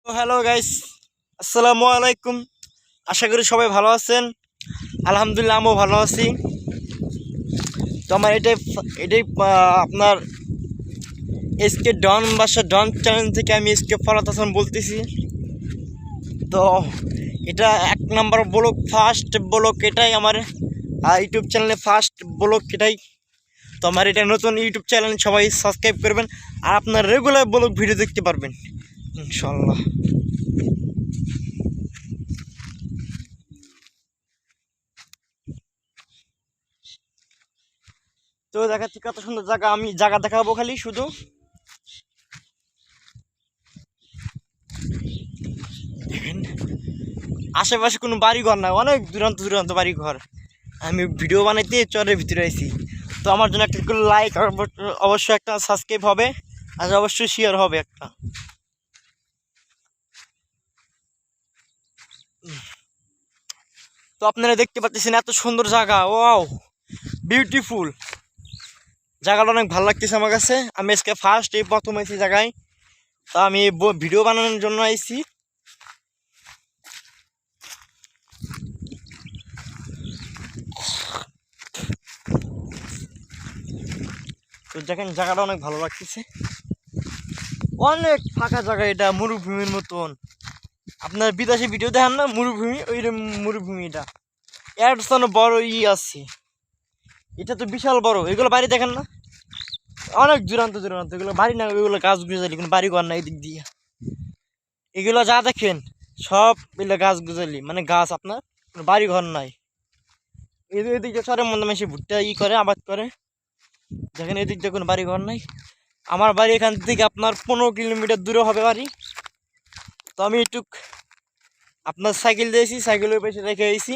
তো hello guys, আসসালামু আলাইকুম। আশা করি সবাই ভালো আছেন। আলহামদুলিল্লাহ আমিও ভালো আছি। তো আমার এটাই আপনার এসকে ডন বাসা ডন চ্যানেল থেকে আমি এসকে ফরাত হাসান বলতেছি। তো এটা 1 নম্বর ব্লগ, ফার্স্ট ব্লগ এটাই আমার ইউটিউব চ্যানেলে ফার্স্ট ব্লগ এটাই। তো আমার এটা নতুন ইউটিউব চ্যানেল, সবাই সাবস্ক্রাইব করবেন আর আপনার রেগুলার ব্লগ ভিডিও দেখতে পারবেন ইনশাল্লাহ। তো দেখাচ্ছি কত সুন্দর জায়গা, আমি জায়গা দেখাবো খালি শুধু। দেখেন আশেপাশে কোনো বাড়ি ঘর না, অনেক দূরান্ত দূরান্ত বাড়ি ঘর। আমি ভিডিও বানাইতে চরের ভিতরে আইছি। তো আমার জন্য একটা লাইক আর অবশ্যই একটা সাবস্ক্রাইব হবে, আর অবশ্যই শেয়ার হবে একটা। তো আপনারা দেখতে পাচ্ছেন এত সুন্দর জায়গা, ওয়াও বিউটিফুল। জায়গাটা অনেক ভালো লাগতেছে আমার কাছে। আমি আজকে ফার্স্ট এই প্রথম আইছি জায়গায়। তো আমি ভিডিও বানানোর জন্য আইছি। তো দেখেন জায়গাটা অনেক ভালো লাগতেছে, অনেক ফাঁকা জায়গা, এটা মরুভূমির মতন। আপনার বিদেশি ভিডিও দেখেন না মরুভূমি, ওই মরুভূমি এটা। এর জন্য বড় আছে, এটা তো বিশাল বড়। এগুলো বাড়ি দেখেন না, অনেক দূরান্ত দূরান্ত। এগুলো বাড়ি না, ওইগুলো গাছ গুজালি, কোনো বাড়ি ঘর না এই দিক দিয়ে। এগুলো যা দেখেন সব এগুলো গাছ গুজালি, মানে গাছ, আপনার কোনো বাড়ি ঘর নাই। এদিক দিয়ে চরের মধ্যে মেশে ভুট্টা করে, আবাদ করে। দেখেন এদিক দিয়ে কোনো বাড়ি ঘর নাই। আমার বাড়ি এখান থেকে আপনার 15 কিলোমিটার দূরে হবে বাড়ি। তো আমি একটু আপনার সাইকেল দিয়েছি, সাইকেলের পেছনে রেখে আইছি।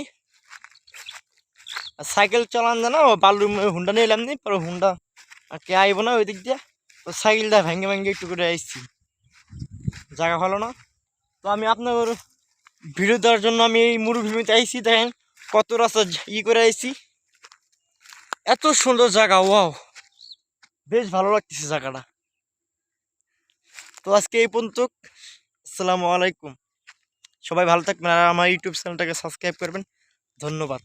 আর সাইকেল চালান জানা, বালুর হুন্ডা নিয়ে এলাম নি, পরে হুন্ডা আর কে আইব না ওই দিক দিয়ে। তো সাইকেলটা ভেঙে ভেঙে একটু করে আসছি, জায়গা ভালো না। তো আমি আপনার ভিডিও দেওয়ার জন্য আমি এই মরুভূমিতে আইছি। দেখেন কত রাস্তা করে আইছি, এত সুন্দর জায়গা, ওয়াও বেশ ভালো লাগতেছে জায়গাটা। তো আজকে এই পর্যন্ত। আসসালামু আলাইকুম। সবাই ভালো থাকবেন আর আমার ইউটিউব চ্যানেলটাকে সাবস্ক্রাইব করবেন। ধন্যবাদ।